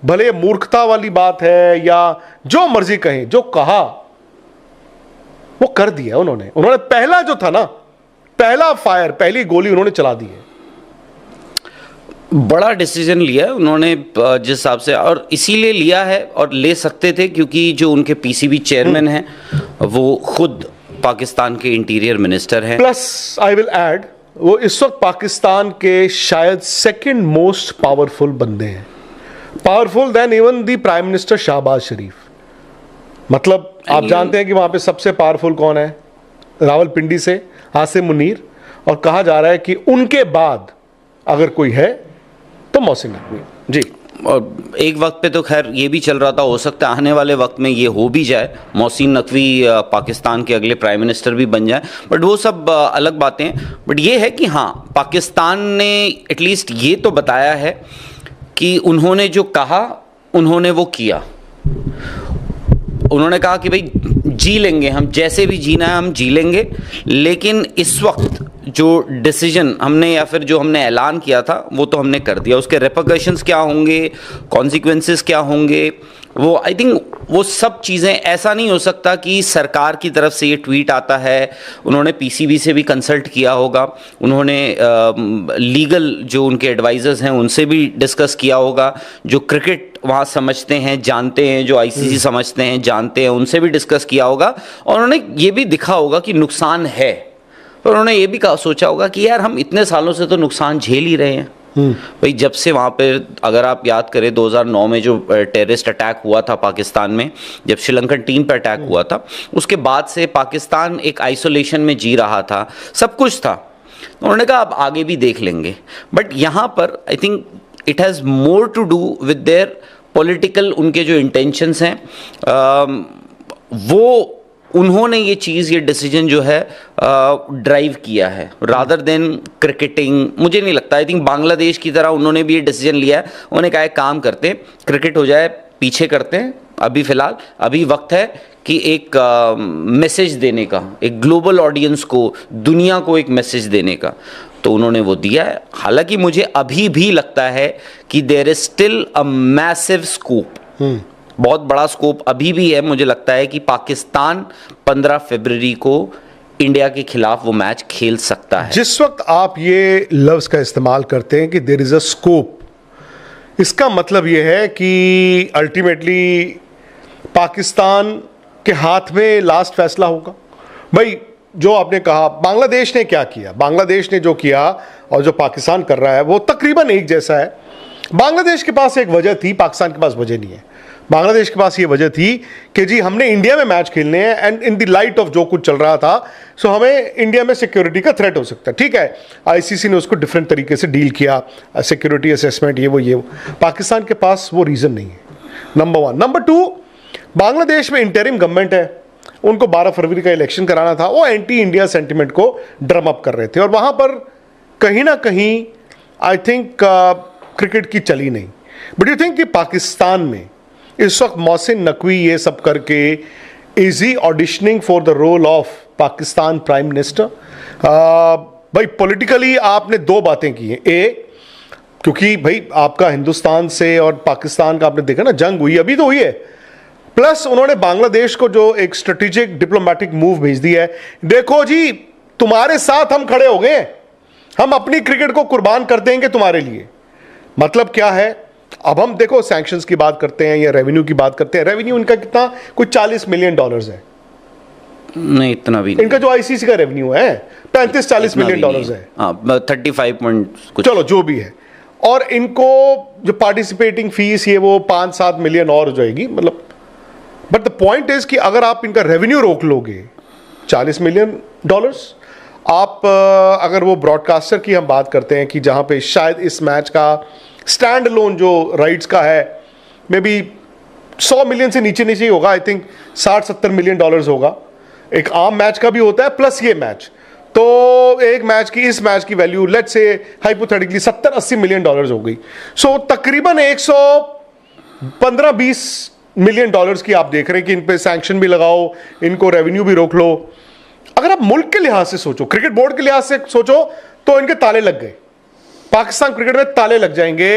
भले मूर्खता वाली बात है या जो मर्जी कहें, जो कहा वो कर दिया उन्होंने पहला जो था ना, पहला फायर, पहली गोली उन्होंने चला दी है। बड़ा डिसीजन लिया है उन्होंने जिस हिसाब से, और इसीलिए लिया है और ले सकते थे क्योंकि जो उनके पीसीबी चेयरमैन हैं वो खुद पाकिस्तान के इंटीरियर मिनिस्टर हैं। प्लस आई विल ऐड, वो इस वक्त पाकिस्तान के शायद सेकंड मोस्ट पावरफुल बंदे हैं, powerful then even the prime minister Shahbaz Sharif. मतलब आप जानते हैं कि वहां पे सबसे पावरफुल कौन है? रावलपिंडी से आसिम मुनीर, और कहा जा रहा है कि उनके बाद अगर कोई है तो मोहसिन नकवी जी। और एक वक्त पे तो खैर ये भी चल रहा था, हो सकता है आने वाले वक्त में ये हो भी जाए, मोहसिन नकवी पाकिस्तान के अगले प्राइम मिनिस्टर भी बन जाए, बट वो सब अलग बातें हैं। बट ये है कि हाँ, पाकिस्तान ने एटलीस्ट ये तो बताया है कि उन्होंने जो कहा उन्होंने वो किया। उन्होंने कहा कि भाई जी लेंगे हम, जैसे भी जीना है हम जी लेंगे, लेकिन इस वक्त जो डिसीजन हमने या फिर जो हमने ऐलान किया था वो तो हमने कर दिया। उसके रेपरकशंस क्या होंगे, कॉन्सिक्वेंसेस क्या होंगे, वो आई थिंक वो सब चीज़ें, ऐसा नहीं हो सकता कि सरकार की तरफ से ये ट्वीट आता है, उन्होंने पीसीबी से भी कंसल्ट किया होगा, उन्होंने लीगल जो उनके एडवाइजर्स हैं उनसे भी डिस्कस किया होगा, जो क्रिकेट वहाँ समझते हैं जानते हैं, जो आईसीसी समझते हैं जानते हैं, उनसे भी डिस्कस किया होगा, और उन्होंने ये भी दिखा होगा कि नुकसान है, और उन्होंने ये भी सोचा होगा कि यार हम इतने सालों से तो नुकसान झेल ही रहे हैं। भाई जब से वहाँ पे, अगर आप याद करें 2009 में जो टेररिस्ट अटैक हुआ था पाकिस्तान में, जब श्रीलंकन टीम पर अटैक हुआ था, उसके बाद से पाकिस्तान एक आइसोलेशन में जी रहा था, सब कुछ था। उन्होंने कहा अब आगे भी देख लेंगे, बट यहाँ पर I think it has more to do with their political, उनके जो इंटेंशंस हैं, वो उन्होंने ये चीज़, ये डिसीजन जो है ड्राइव किया है रादर देन क्रिकेटिंग। मुझे नहीं लगता, आई थिंक बांग्लादेश की तरह उन्होंने भी ये डिसीजन लिया है, उन्होंने कहा एक काम करते हैं, क्रिकेट हो जाए पीछे करते हैं, अभी फ़िलहाल अभी वक्त है कि एक मैसेज देने का, एक ग्लोबल ऑडियंस को, दुनिया को एक मैसेज देने का, तो उन्होंने वो दिया है। हालांकि मुझे अभी भी लगता है कि there is still a massive scope, बहुत बड़ा स्कोप अभी भी है। मुझे लगता है कि पाकिस्तान 15 फरवरी को इंडिया के खिलाफ वो मैच खेल सकता है। जिस वक्त आप ये लफ्ज का इस्तेमाल करते हैं कि देयर इज अ स्कोप, इसका मतलब ये है कि अल्टीमेटली पाकिस्तान के हाथ में लास्ट फैसला होगा। भाई जो आपने कहा बांग्लादेश ने क्या किया, बांग्लादेश ने जो किया और जो पाकिस्तान कर रहा है वो तकरीबन एक जैसा है। बांग्लादेश के पास एक वजह थी, पाकिस्तान के पास वजह नहीं है। बांग्लादेश के पास ये वजह थी कि जी हमने इंडिया में मैच खेलने हैं, and in the light of जो कुछ चल रहा था, सो हमें इंडिया में सिक्योरिटी का थ्रेट हो सकता है। ठीक है, आईसीसी ने उसको डिफरेंट तरीके से डील किया, सिक्योरिटी असेसमेंट, ये वो। पाकिस्तान के पास वो रीज़न नहीं है, number one. Number two, Bangladesh में इंटरिम गवर्नमेंट है, उनको 12 फरवरी का इलेक्शन कराना था, वो एंटी इंडिया सेंटिमेंट को ड्रम अप कर रहे थे, और वहाँ पर कहीं ना कहीं आई थिंक क्रिकेट की चली नहीं। बट यू थिंक कि पाकिस्तान में इस वक्त मोहसिन नकवी ये सब करके is he auditioning for the role of Pakistan prime minister? भाई पॉलिटिकली आपने दो बातें की हैं। क्योंकि भाई आपका हिंदुस्तान से और पाकिस्तान का आपने देखा ना, जंग हुई, अभी तो हुई है, प्लस उन्होंने बांग्लादेश को जो एक स्ट्रेटेजिक डिप्लोमेटिक मूव भेज दिया है, देखो जी तुम्हारे साथ हम खड़े हो गए, हम अपनी क्रिकेट को कुर्बान कर देंगे तुम्हारे लिए। मतलब क्या है, अब हम देखो सैंक्शंस की बात करते हैं या रेवेन्यू की बात करते हैं, रेवेन्यू इनका कितना, कुछ $40 मिलियन है। नहीं, इतना भी इनका जो आईसीसी का रेवेन्यू है 35-40 मिलियन डॉलर्स है, 35 पॉइंट कुछ, चलो जो भी है। और इनको जो पार्टिसिपेटिंग फीस ये वो 5-7 मिलियन और हो जाएगी, मतलब। बट द पॉइंट इज कि अगर आप इनका रेवेन्यू रोक लोगे $40 मिलियन, आप अगर वो ब्रॉडकास्टर की हम बात करते हैं कि जहां पे शायद इस मैच का स्टैंड लोन जो राइट्स का है मे बी 100 मिलियन से नीचे नीचे ही होगा, आई थिंक $60-70 मिलियन होगा। एक आम मैच का भी होता है प्लस ये मैच, तो एक मैच की, इस मैच की value let's say hypothetically 70-80 million हो गई। सो तकरीबन 115-20 मिलियन की आप देख रहे हैं कि इन पे सैंक्शन भी लगाओ, इनको रेवेन्यू भी रोक लो। अगर आप मुल्क के लिहाज से सोचो, क्रिकेट बोर्ड के लिहाज से सोचो, तो इनके ताले लग गए। पाकिस्तान क्रिकेट में ताले लग जाएंगे।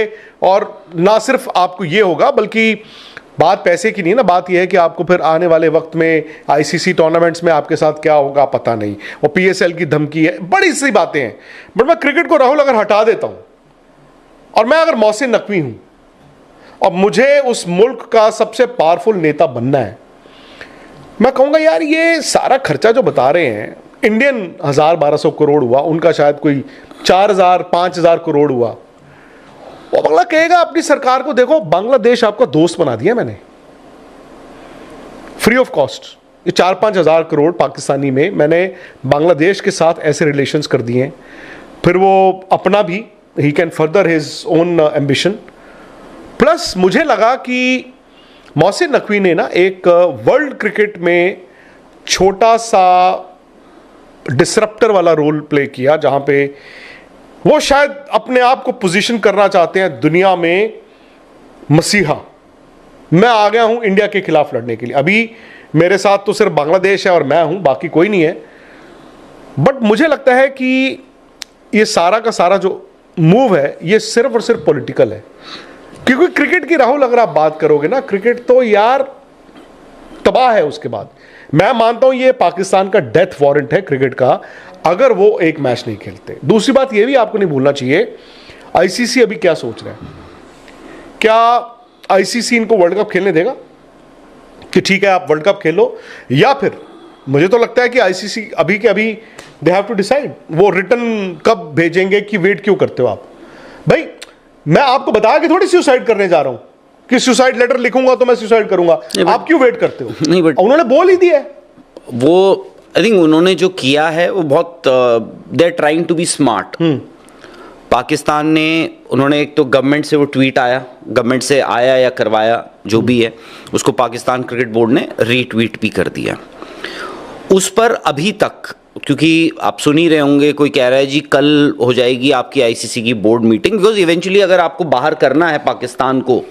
और ना सिर्फ आपको ये होगा, बल्कि बात पैसे की नहीं ना, बात यह है कि आपको फिर आने वाले वक्त में आईसीसी टूर्नामेंट्स में आपके साथ क्या होगा पता नहीं, और पीएसएल की धमकी है, बड़ी सी बातें हैं। बट मैं क्रिकेट को राहुल अगर हटा देता हूं और मैं अगर मोहसिन नकवी हूं और मुझे उस मुल्क का सबसे पावरफुल नेता बनना है, मैं कहूंगा यार ये सारा खर्चा जो बता रहे हैं, इंडियन 1000-1200 करोड़ हुआ, उनका शायद कोई 4000-5000 करोड़ हुआ। वो बंगला कहेगा अपनी सरकार को, देखो बांग्लादेश आपका दोस्त बना दिया मैंने, फ्री ऑफ कॉस्ट। ये 4-5 हजार करोड़ पाकिस्तानी में मैंने बांग्लादेश के साथ ऐसे रिलेशंस कर दिए हैं, फिर वो अपना भी, he can further his own ambition. Plus मुझे लगा कि मोहसिन नकवी ने ना एक वर्ल्ड क्रिकेट में छोटा सा डिसरप्टर वाला रोल प्ले किया, जहां पे वो शायद अपने आप को पोजीशन करना चाहते हैं दुनिया में मसीहा, मैं आ गया हूं इंडिया के खिलाफ लड़ने के लिए। अभी मेरे साथ तो सिर्फ बांग्लादेश है और मैं हूं, बाकी कोई नहीं है। बट मुझे लगता है कि ये सारा का सारा जो मूव है ये सिर्फ और सिर्फ पॉलिटिकल है, क्योंकि क्रिकेट की राहुल अगर आप बात करोगे ना, क्रिकेट तो यार तबाह है। उसके बाद मैं मानता हूं ये पाकिस्तान का डेथ वारंट है क्रिकेट का, अगर वो एक मैच नहीं खेलते। दूसरी बात ये भी आपको नहीं भूलना चाहिए, आईसीसी अभी क्या सोच रहा है, क्या आईसीसी इनको वर्ल्ड कप खेलने देगा कि ठीक है आप वर्ल्ड कप खेलो, या फिर मुझे तो लगता है कि आईसीसी अभी के अभी दे हैव टू डिसाइड वो रिटर्न कब भेजेंगे कि वेट क्यों करते हो आप। भाई मैं आपको बताया कि थोड़ी सुसाइड करने जा रहा हूं कि सुसाइड लेटर लिखूंगा तो मैं सुसाइड करूंगा, आप क्यों वेट करते हो? नहीं, बट उन्होंने बोल ही दिया है। वो आई थिंक उन्होंने जो किया है वो बहुत they are trying to be smart. Pakistan ने, उन्होंने एक तो गवर्नमेंट से वो ट्वीट आया, गवर्नमेंट से आया या करवाया जो भी है, उसको पाकिस्तान क्रिकेट बोर्ड ने रीट्वीट भी कर दिया। उस पर अभी तक, क्योंकि आप सुन ही रहे होंगे, कोई कह रहा है जी कल हो जाएगी आपकी आईसीसी की बोर्ड मीटिंग, बिकॉज इवेंचुअली अगर आपको बाहर करना है पाकिस्तान को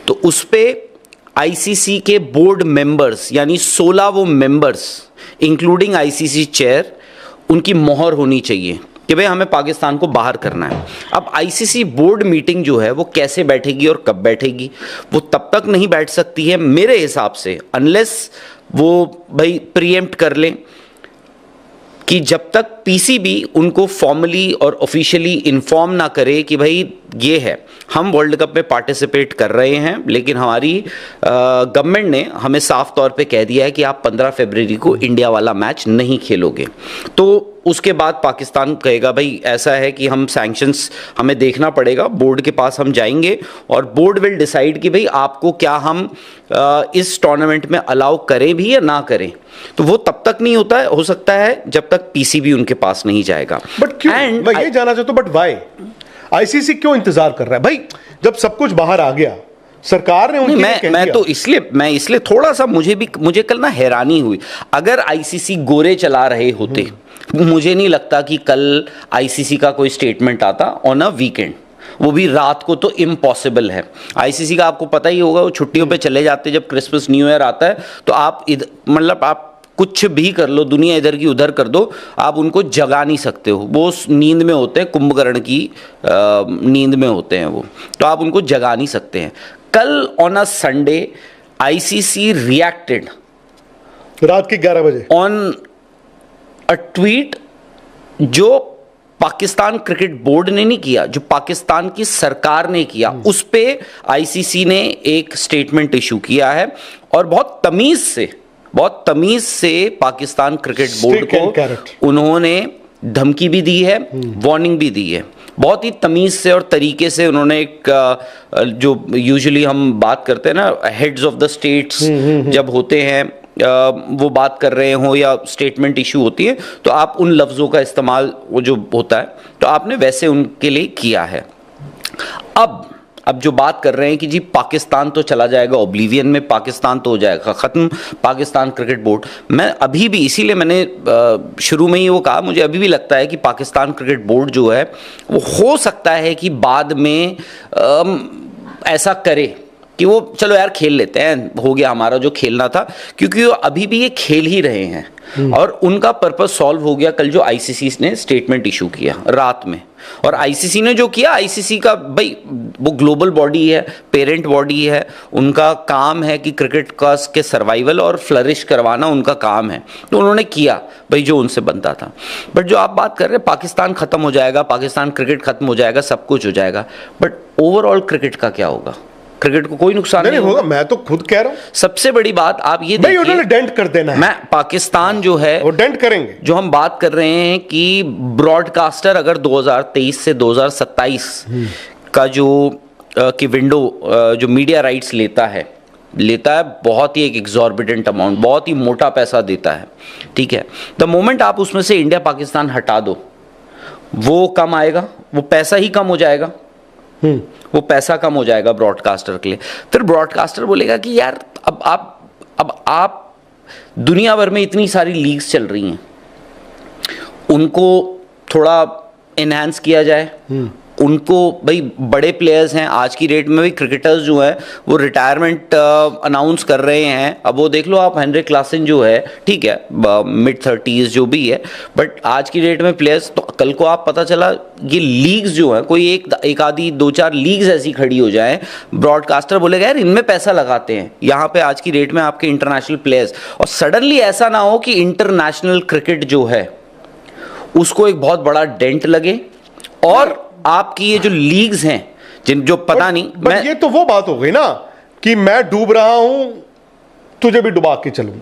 तो उस पर आईसीसी के बोर्ड मेंबर्स यानी 16 वो मेंबर्स इंक्लूडिंग आईसीसी चेयर, उनकी मोहर होनी चाहिए कि भाई हमें पाकिस्तान को बाहर करना है। अब आईसीसी बोर्ड मीटिंग जो है वो कैसे बैठेगी और कब बैठेगी, वो तब तक नहीं बैठ सकती है मेरे हिसाब से, अनलेस वो भाई प्रीएम्प्ट कर लें कि जब तक पीसीबी उनको फॉर्मली और ऑफिशियली इन्फॉर्म ना करे कि भाई ये है, हम वर्ल्ड कप में पार्टिसिपेट कर रहे हैं, लेकिन हमारी गवर्नमेंट ने हमें साफ तौर पे कह दिया है कि आप 15 फरवरी को इंडिया वाला मैच नहीं खेलोगे, तो उसके बाद पाकिस्तान कहेगा भाई ऐसा है कि हम सैंक्शंस हमें देखना पड़ेगा, बोर्ड के पास हम जाएंगे और बोर्ड विल डिसाइड कि भाई आपको क्या हम इस टूर्नामेंट में अलाउ करें भी या ना करें। तो वो तब तक नहीं होता है, हो सकता है जब तक पीसीबी उनके पास नहीं जाएगा। बट क्यों, मैं ये जानना चाहता हूं, बट व्हाई आईसीसी क्यों इंतजार कर रहा है भाई, जब सब कुछ बाहर आ गया, सरकार ने उनके लिए कह दिया। मैं इसलिए थोड़ा सा मुझे कल ना हैरानी हुई, अगर आईसीसी गोरे चला रहे होते, मुझे नहीं लगता कि कल आईसीसी का कोई स्टेटमेंट आता ऑन अ वीकेंड, वो भी रात को तो इम्पॉसिबल है। आईसीसी का आपको पता ही होगा, वो छुट्टियों पे चले जाते जब क्रिसमस न्यू ईयर आता है, तो आप मतलब आप कुछ भी कर लो, दुनिया इधर की उधर कर दो, आप उनको जगा नहीं सकते हो, वो नींद में होते हैं, कुंभकर्ण की नींद में होते हैं वो, तो आप उनको जगा नहीं सकते हैं। कल on a Sunday ICC reacted रात के 11 बजे ऑन अ ट्वीट जो पाकिस्तान क्रिकेट बोर्ड ने नहीं किया, जो पाकिस्तान की सरकार ने किया, उस पे आईसीसी ने एक स्टेटमेंट इशू किया है और बहुत तमीज से पाकिस्तान क्रिकेट बोर्ड को उन्होंने धमकी भी दी है, वार्निंग भी दी है, बहुत ही तमीज से और तरीके से उन्होंने एक जो यूजुअली हम बात करते हैं ना, हेड्स ऑफ द स्टेट्स जब होते हैं वो बात कर रहे हो या स्टेटमेंट इशू होती है, तो आप उन लफ्ज़ों का इस्तेमाल वो जो होता है, तो आपने वैसे उनके लिए किया है। अब जो बात कर रहे हैं कि जी पाकिस्तान तो चला जाएगा ओब्लिवियन में, पाकिस्तान तो हो जाएगा ख़त्म, पाकिस्तान क्रिकेट बोर्ड, मैं अभी भी, इसीलिए मैंने शुरू में ही वो कहा, मुझे अभी भी लगता है कि पाकिस्तान क्रिकेट बोर्ड जो है वो हो सकता है कि बाद में ऐसा करे कि वो चलो यार खेल लेते हैं, हो गया हमारा जो खेलना था, क्योंकि वो अभी भी ये खेल ही रहे हैं और उनका पर्पस सॉल्व हो गया कल जो आईसीसी ने स्टेटमेंट इशू किया रात में। और आईसीसी ने जो किया, आईसीसी का भाई वो ग्लोबल बॉडी है, पेरेंट बॉडी है, उनका काम है कि क्रिकेट का के सर्वाइवल और फ्लरिश करवाना उनका काम है, तो उन्होंने किया भाई जो उनसे बनता था। बट जो आप बात कर रहे हैं पाकिस्तान खत्म हो जाएगा, पाकिस्तान क्रिकेट खत्म हो जाएगा, सब कुछ हो जाएगा, बट ओवरऑल क्रिकेट का क्या होगा? क्रिकेट को कोई नुकसान नहीं होगा। मैं तो खुद कह रहा हूं, सबसे बड़ी बात आप ये देखिए, उन्होंने डेंट कर देना है। मैं पाकिस्तान जो है वो डेंट करेंगे। जो हम बात कर रहे हैं कि ब्रॉडकास्टर अगर 2023 से 2027 का जो की विंडो जो मीडिया राइट्स लेता है बहुत ही एक एग्जॉर्बिटेंट अमाउंट, बहुत ही मोटा पैसा देता है, ठीक है। द मोमेंट आप उसमें से इंडिया पाकिस्तान हटा दो, वो कम आएगा, वो पैसा ही कम हो जाएगा, वो पैसा कम हो जाएगा ब्रॉडकास्टर के लिए। फिर ब्रॉडकास्टर बोलेगा कि यार अब आप दुनिया भर में इतनी सारी लीग्स चल रही हैं, उनको थोड़ा एनहांस किया जाए, उनको भाई बड़े प्लेयर्स हैं आज की डेट में भी, क्रिकेटर्स जो हैं वो रिटायरमेंट अनाउंस कर रहे हैं। अब वो देख लो आप, हेनरी क्लासन जो है, ठीक है मिड 30s जो भी है, बट आज की डेट में प्लेयर्स, तो कल को आप पता चला ये लीग्स जो है, कोई एक आधी 2-4 लीग्स ऐसी खड़ी हो जाए, ब्रॉडकास्टर बोलेगा यार इनमें पैसा लगाते हैं यहाँ पे आज की डेट में आपके इंटरनेशनल प्लेयर्स, और सडनली ऐसा ना हो कि इंटरनेशनल क्रिकेट जो है उसको एक बहुत बड़ा डेंट लगे और आपकी ये जो लीग्स हैं जो पता नहीं। ये तो वो बात हो गई ना कि मैं डूब रहा हूं, तुझे भी डुबा के चलूं।